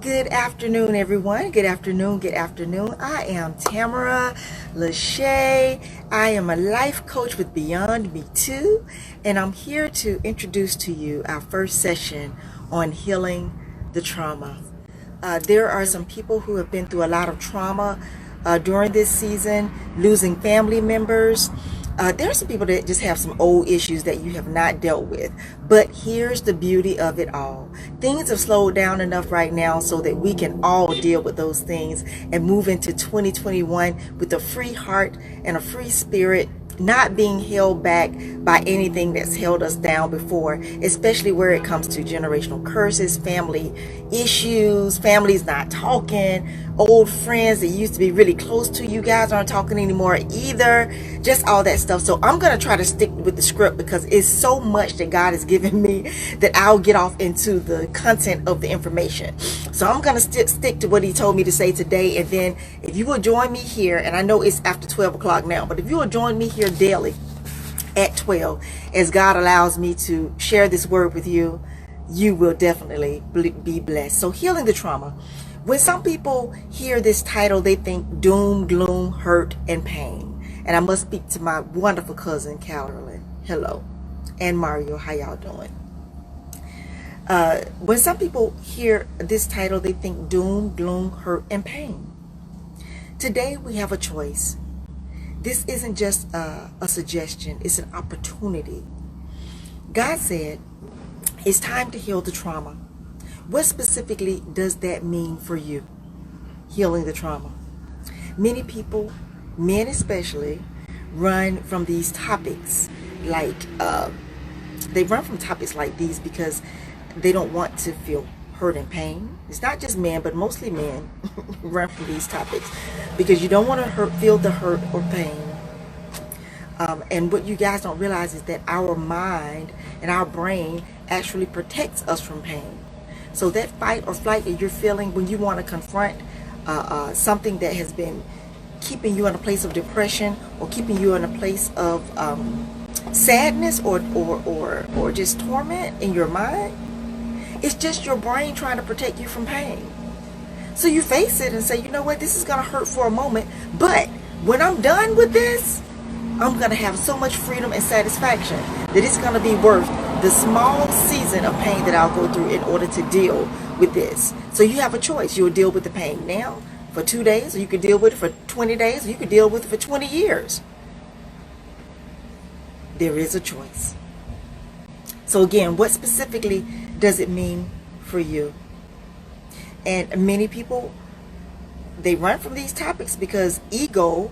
Good afternoon, everyone. Good afternoon. Good afternoon. I am Tamara Lachey. I am a life coach with Beyond Me Too, and I'm here to introduce to you our first session on healing the trauma. There are some people who have been through a lot of trauma during this season, losing family members. There are some people that just have some old issues that you have not dealt with. But here's the beauty of it all. Things have slowed down enough right now so that we can all deal with those things and move into 2021 with a free heart and a free spirit, not being held back by anything that's held us down before, especially where it comes to generational curses, family issues, families not talking, old friends that used to be really close to you guys aren't talking anymore either, just all that stuff. So I'm going to try to stick with the script because it's so much that God has given me that I'll get off into the content of the information. So I'm going to stick to what he told me to say today. And then if you will join me here, and I know it's after 12 o'clock now, but if you will join me here daily at 12, as God allows me to share this word with you, you will definitely be blessed. So healing the trauma. When some people hear this title, they think doom, gloom, hurt, and pain. And I must speak to my wonderful cousin, Carolyn. Hello. And Mario, how y'all doing? When some people hear this title, they think doom, gloom, hurt, and pain. Today, we have a choice. This isn't just a suggestion. It's an opportunity. God said, it's time to heal the trauma. What specifically does that mean for you? Healing the trauma. Many people, men especially, run from these topics they run from topics like these because they don't want to feel hurt and pain. It's not just men, but mostly men run from these topics because you don't want to feel the hurt or pain. And what you guys don't realize is that our mind and our brain actually protects us from pain. So that fight or flight that you're feeling when you want to confront something that has been keeping you in a place of depression or keeping you in a place of sadness or just torment in your mind, it's just your brain trying to protect you from pain. So you face it and say, you know what, this is going to hurt for a moment, but when I'm done with this, I'm going to have so much freedom and satisfaction that it's going to be worth the small season of pain that I'll go through in order to deal with this. So you have a choice. You'll deal with the pain now for 2 days, or you could deal with it for 20 days, or you could deal with it for 20 years. There is a choice. So again, what specifically does it mean for you? And many people, they run from these topics because ego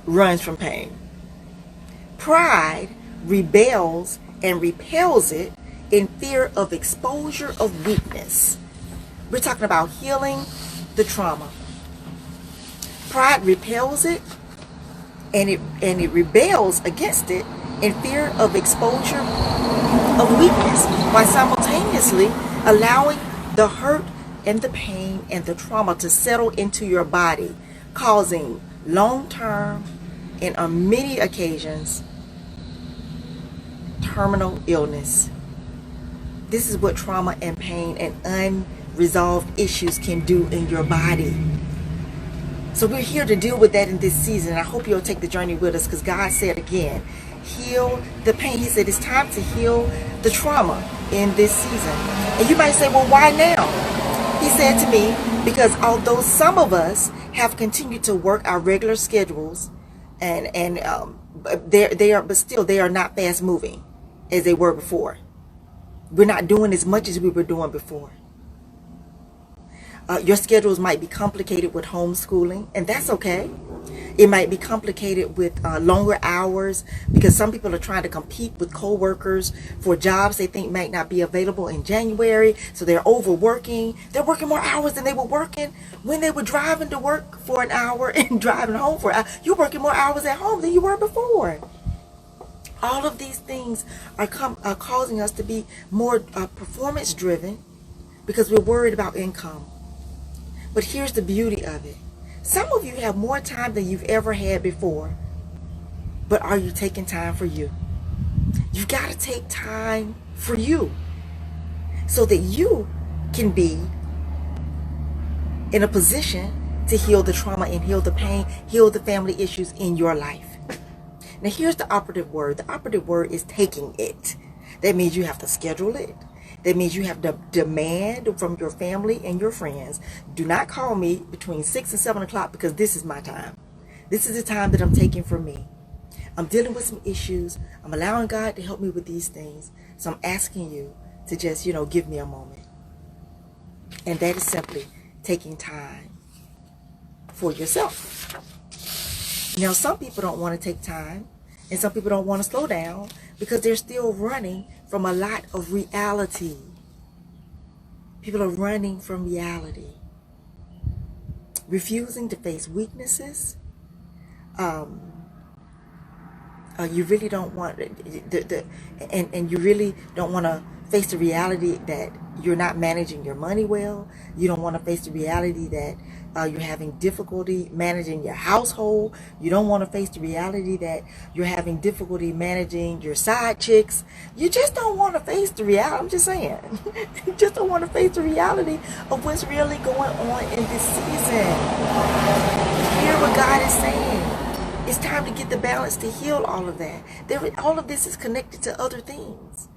runs from pain. Pride rebels and repels it in fear of exposure of weakness. We're talking about healing the trauma. Pride repels it and it rebels against it in fear of exposure of weakness, while simultaneously allowing the hurt and the pain and the trauma to settle into your body, causing long-term and on many occasions terminal illness. This is what trauma and pain and unresolved issues can do in your body. So we're here to deal with that in this season. I hope you'll take the journey with us because God said again, heal the pain. He said it's time to heal the trauma in this season. And you might say, well, why now? He said to me, because although some of us have continued to work our regular schedules but still they are not fast moving as they were before. We're not doing as much as we were doing before. Your schedules might be complicated with homeschooling, and that's okay. It might be complicated with longer hours because some people are trying to compete with co-workers for jobs they think might not be available in January. So they're overworking. They're working more hours than they were working when they were driving to work for an hour and driving home for an hour. You're working more hours at home than you were before. All of these things are causing us to be more performance driven because we're worried about income. But here's the beauty of it. Some of you have more time than you've ever had before. But are you taking time for you? You've got to take time for you so that you can be in a position to heal the trauma and heal the pain, heal the family issues in your life. Now here's the operative word. The operative word is taking it. That means you have to schedule it. That means you have to demand from your family and your friends, do not call me between 6 and 7 o'clock because this is my time. This is the time that I'm taking for me. I'm dealing with some issues. I'm allowing God to help me with these things. So I'm asking you to just, give me a moment. And that is simply taking time for yourself. Now, some people don't want to take time, and some people don't want to slow down because they're still running from a lot of reality. People are running from reality, refusing to face weaknesses. You really don't want and you really don't want to face the reality that you're not managing your money well. You don't want to face the reality that you're having difficulty managing your household. You don't want to face the reality that you're having difficulty managing your side chicks. You just don't want to face the reality. I'm just saying. You just don't want to face the reality of what's really going on in this season. Hear what God is saying. It's time to get the balance to heal all of that. All of this is connected to other things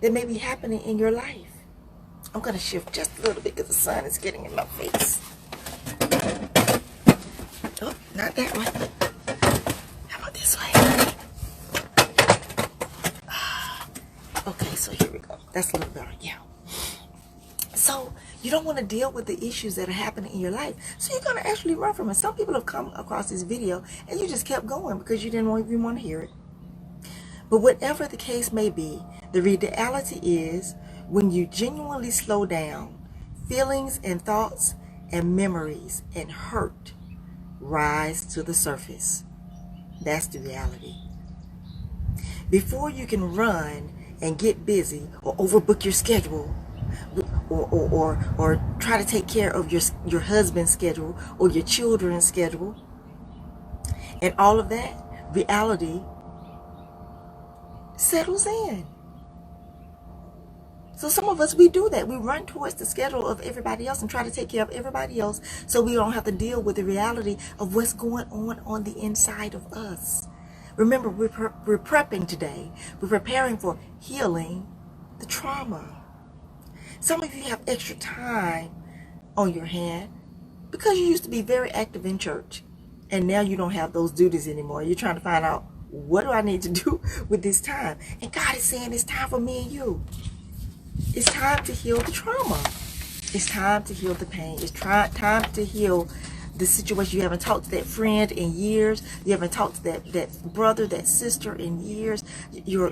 that may be happening in your life. I'm going to shift just a little bit because the sun is getting in my face. Oh, not that way. How about this way? Okay, so here we go. That's a little better, yeah. So you don't want to deal with the issues that are happening in your life. So you're going to actually run from it. Some people have come across this video and you just kept going because you didn't even want to hear it. But whatever the case may be, the reality is when you genuinely slow down, feelings and thoughts and memories and hurt rise to the surface. That's the reality. Before you can run and get busy or overbook your schedule, or try to take care of your husband's schedule or your children's schedule and all of that, reality settles in. So some of us, we do that. We run towards the schedule of everybody else and try to take care of everybody else so we don't have to deal with the reality of what's going on the inside of us. Remember, we're prepping today. We're preparing for healing the trauma. Some of you have extra time on your hand because you used to be very active in church and now you don't have those duties anymore. You're trying to find out, what do I need to do with this time? And God is saying it's time for me and you. It's time to heal the trauma. It's time to heal the pain. It's time to heal the situation. You haven't talked to that friend in years. You haven't talked to that brother, that sister in years. You're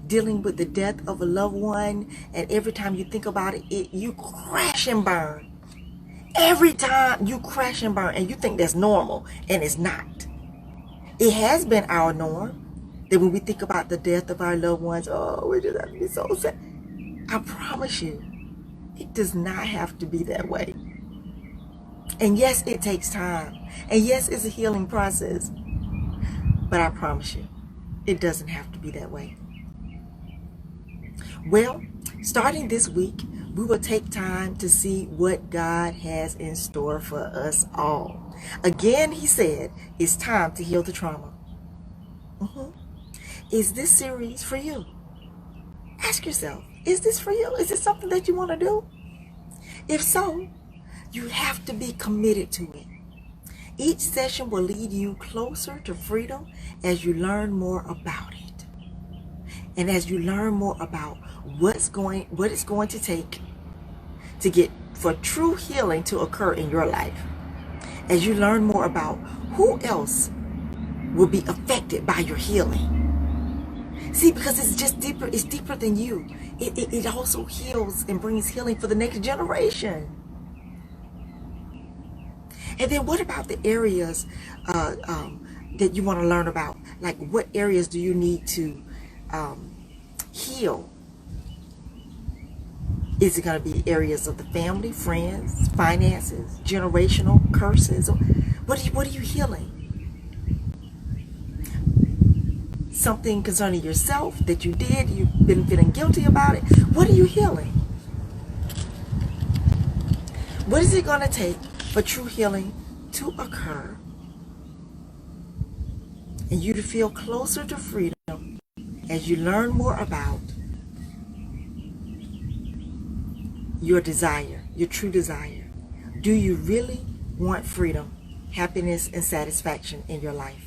dealing with the death of a loved one, and every time you think about it, you crash and burn. Every time you crash and burn, and you think that's normal, and it's not. It has been our norm that when we think about the death of our loved ones, oh, we just have to be so sad. I promise you, it does not have to be that way. And yes, it takes time. And yes, it's a healing process. But I promise you, it doesn't have to be that way. Well, starting this week, we will take time to see what God has in store for us all. Again, he said, it's time to heal the trauma. Is this series for you? Ask yourself, is this for you? Is it something that you want to do? If so, you have to be committed to it. Each session will lead you closer to freedom as you learn more about it. And as you learn more about what it's going to take to get for true healing to occur in your life. As you learn more about who else will be affected by your healing. See, because it's just deeper, it's deeper than you. It also heals and brings healing for the next generation. And then what about the areas that you want to learn about? Like, what areas do you need to heal? Is it going to be areas of the family, friends, finances, generational curses? What are you healing? Something concerning yourself that you did, you've been feeling guilty about it. What are you healing? What is it going to take for true healing to occur and you to feel closer to freedom as you learn more about your desire, your true desire? Do you really want freedom, happiness, and satisfaction in your life?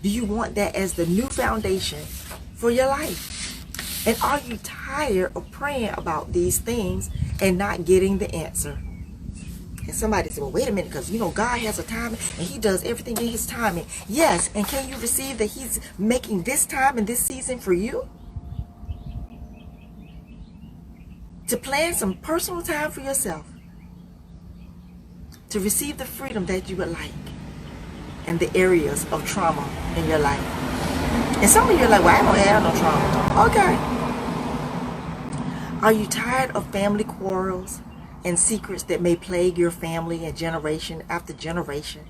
Do you want that as the new foundation for your life? And are you tired of praying about these things and not getting the answer? And somebody said, well, wait a minute, because God has a timing and he does everything in his timing. Yes, and can you receive that he's making this time and this season for you? To plan some personal time for yourself. To receive the freedom that you would like in the areas of trauma in your life. And some of you are like, well, I don't have no trauma. Okay. Are you tired of family quarrels and secrets that may plague your family and generation after generation?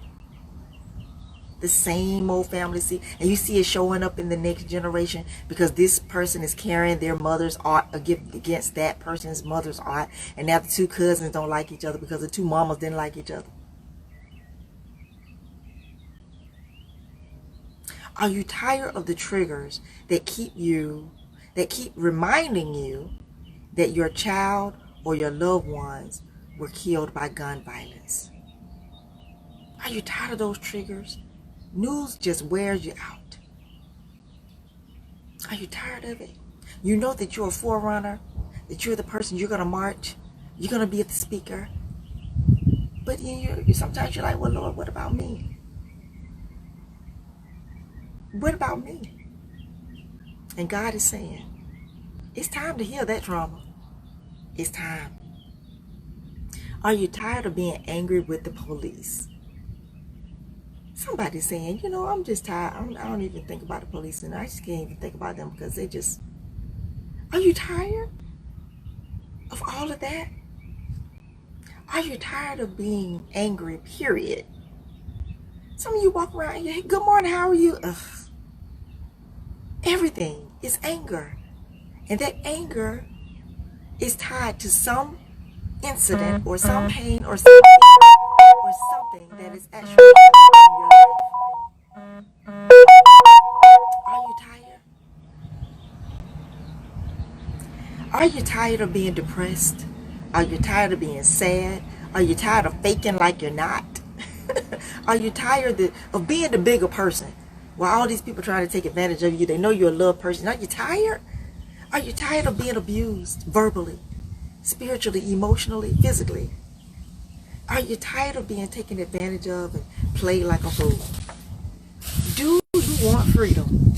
The same old family secret, and you see it showing up in the next generation because this person is carrying their mother's art against that person's mother's art, and now the two cousins don't like each other because the two mamas didn't like each other. Are you tired of the triggers that keep reminding you that your child or your loved ones were killed by gun violence? Are you tired of those triggers? News just wears you out. Are you tired of it? You know that you're a forerunner, that you're the person, you're going to march, you're going to be the speaker. But sometimes you're like, well, Lord, what about me? What about me? And God is saying, it's time to heal that trauma. It's time. Are you tired of being angry with the police? Somebody's saying, I'm just tired. I don't even think about the police, and I just can't even think about them because they just... Are you tired of all of that? Are you tired of being angry, period? Some of you walk around and you, good morning, how are you? Ugh. Everything is anger. And that anger is tied to some incident or some pain or something that is actually happening in your life. Are you tired? Are you tired of being depressed? Are you tired of being sad? Are you tired of faking like you're not? Are you tired of being the bigger person? While all these people trying to take advantage of you, they know you're a little person. Are you tired? Are you tired of being abused verbally, spiritually, emotionally, physically? Are you tired of being taken advantage of and played like a fool? Do you want freedom?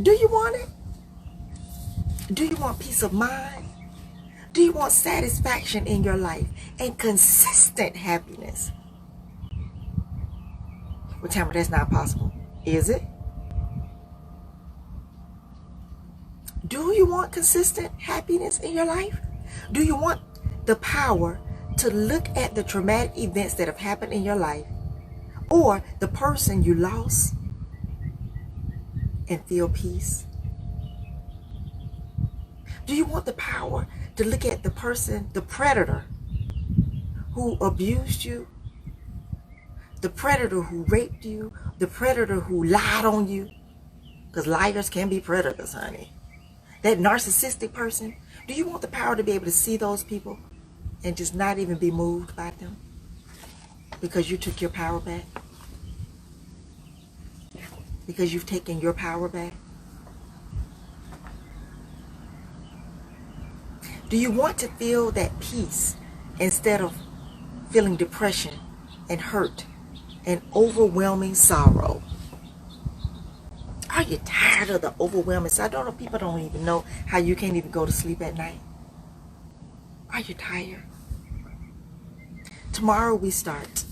Do you want it? Do you want peace of mind? Do you want satisfaction in your life and consistent happiness? Well, Tamara, that's not possible. Is it? Do you want consistent happiness in your life? Do you want the power to look at the traumatic events that have happened in your life or the person you lost and feel peace? Do you want the power to look at the person, the predator who abused you, the predator who raped you, the predator who lied on you? Because liars can be predators, honey. That narcissistic person, do you want the power to be able to see those people and just not even be moved by them because you took your power back? Because you've taken your power back? Do you want to feel that peace instead of feeling depression and hurt and overwhelming sorrow? Are you tired of the overwhelming? So I don't know, people don't even know how you can't even go to sleep at night. Are you tired? Tomorrow we start.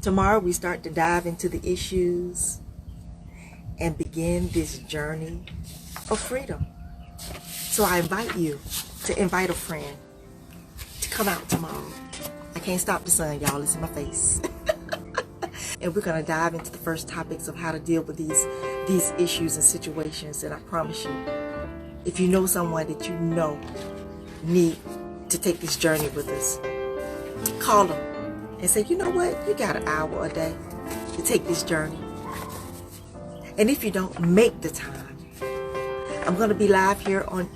Tomorrow we start to dive into the issues and begin this journey of freedom. So I invite you to invite a friend to come out tomorrow. I can't stop the sun, y'all. It's in my face. And we're going to dive into the first topics of how to deal with these issues and situations. And I promise you, if you know someone that you know need to take this journey with us. Call them and say, you know what? You got an hour a day to take this journey. And if you don't, make the time. I'm going to be live here on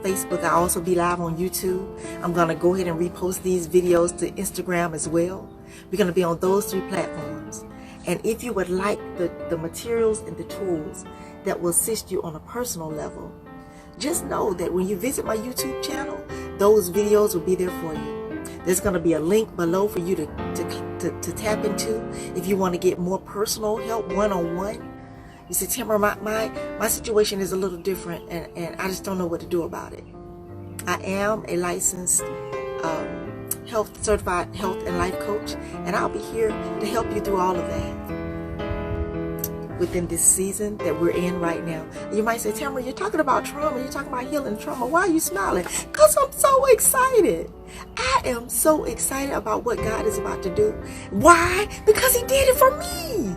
Facebook. I'll also be live on YouTube. I'm going to go ahead and repost these videos to Instagram as well. We're going to be on those 3 platforms. And if you would like the materials and the tools that will assist you on a personal level, just know that when you visit my YouTube channel, those videos will be there for you. There's going to be a link below for you to tap into if you want to get more personal help one-on-one. You say, Tamara, my situation is a little different, and I just don't know what to do about it. I am a licensed certified health and life coach, and I'll be here to help you through all of that within this season that we're in right now. You might say, Tamara, you're talking about trauma, you're talking about healing trauma. Why are you smiling? Because I'm so excited. I am so excited about what God is about to do. Why? Because He did it for me.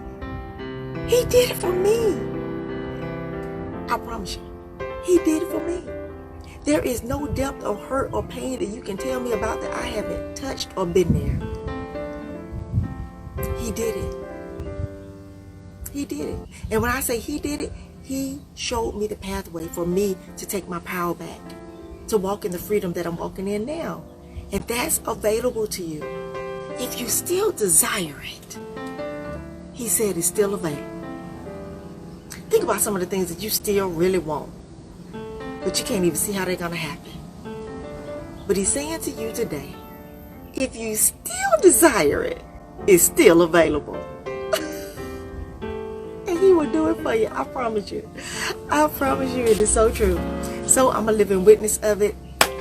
He did it for me. I promise you. He did it for me. There is no depth of hurt or pain that you can tell me about that I haven't touched or been there. He did it. He did it. And when I say He did it, He showed me the pathway for me to take my power back, to walk in the freedom that I'm walking in now. And that's available to you. If you still desire it, He said it's still available. Think about some of the things that you still really want, but you can't even see how they're going to happen. But He's saying to you today, if you still desire it, it's still available. And He will do it for you. I promise you. I promise you, it is so true. So I'm a living witness of it.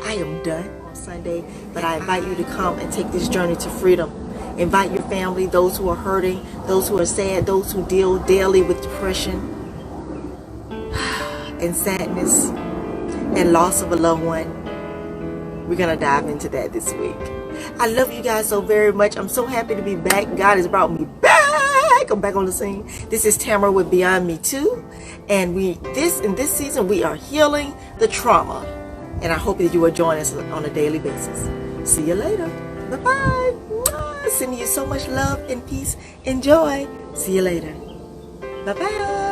I am done on Sunday, but I invite you to come and take this journey to freedom. Invite your family, those who are hurting, those who are sad, those who deal daily with depression and sadness and loss of a loved one. We're going to dive into that this week. I love you guys so very much. I'm so happy to be back. God has brought me back. I'm back on the scene. This is Tamara with Beyond Me Too. And in this season, we are healing the trauma. And I hope that you will join us on a daily basis. See you later. Bye-bye. Sending you so much love and peace and joy. See you later. Bye-bye.